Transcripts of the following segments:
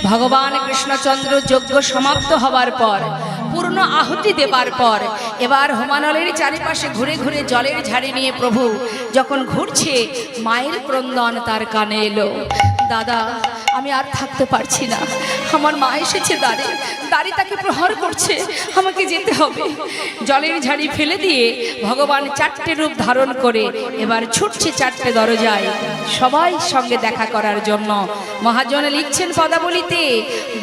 ভগবান কৃষ্ণচন্দ্র যজ্ঞ সমাপ্ত হবার পর পূর্ণ আহুতি দেবার পর এবার হোমানলের চারিপাশে ঘুরে ঘুরে জলের ঝাড়ি নিয়ে প্রভু যখন ঘুরছে মায়ের ক্রন্দন তার কানে এলো, দাদা আমি আর থাকতে পারছি না, আমার মা এসেছে দাঁড়িয়ে তাকে প্রহার করছে, আমাকে যেতে হবে। জলের ঝাড়ি ফেলে দিয়ে ভগবান চারটে রূপ ধারণ করে এবার ছুটছে চারটে দরজায় সবাই সঙ্গে দেখা করার জন্য। মহাজন লিখছেন পদাবলিতে,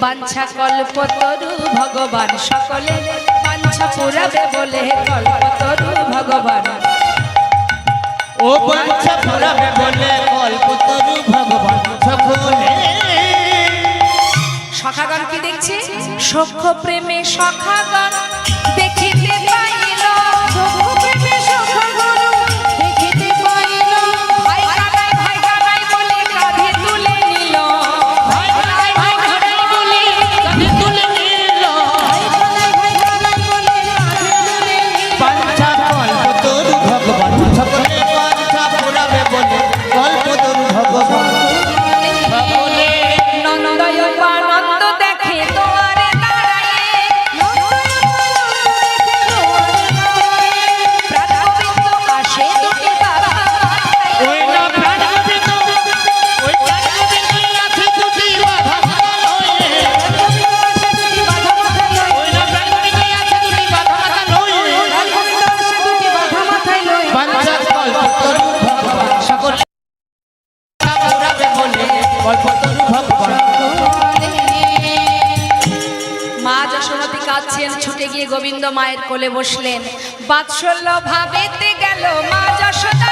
বাঞ্ছা কল্পতরু ভগবান সকলে বাঞ্ছা পুরাবে বলে কল্পতরু ভগবান, ও বাঞ্ছা পুরাবে বলে কল্পতরু ভগবান সকলে। সখাগণ কি দেখছে? সখ্য প্রেমে সখাগণ দেখিতে পাইল, সখ্য প্রেমে সখাগণ দেখিতে পাইল, ভাই কানাই বলে কাঁধে তুলে নিল, ভাই কানাই বলে কাঁধে তুলে নিল, ভাই কানাই বলে কাঁধে তুলে নিল। বাঞ্ছা কল্পতরু ভগবান সকলে বাঞ্ছা পুরাবে বলে কল্পতরু ভগবান সকলে। নন্দয়পানন্দ দেখে তোয়ারে দাঁড়ায়ে, প্রাণগোবিন্দ আসে দুটি বাধা, ওই না প্রাণগোবিন্দ ওই প্রাণগোবিন্দ আছে দুটি বাধা লয়ে, ওই না প্রাণগোবিন্দ আছে দুটি বাধা লয়ে, বাঞ্ছা কল্পতরু ভগবান সকলে পুরাবে বলে কল্পতরু ভগবান। মা যশোমতী কাঁদছেন, ছুটে গিয়ে গোবিন্দ মায়ের কোলে বসলেন, বাৎসল্য ভাবেতে গেল মা যশোদা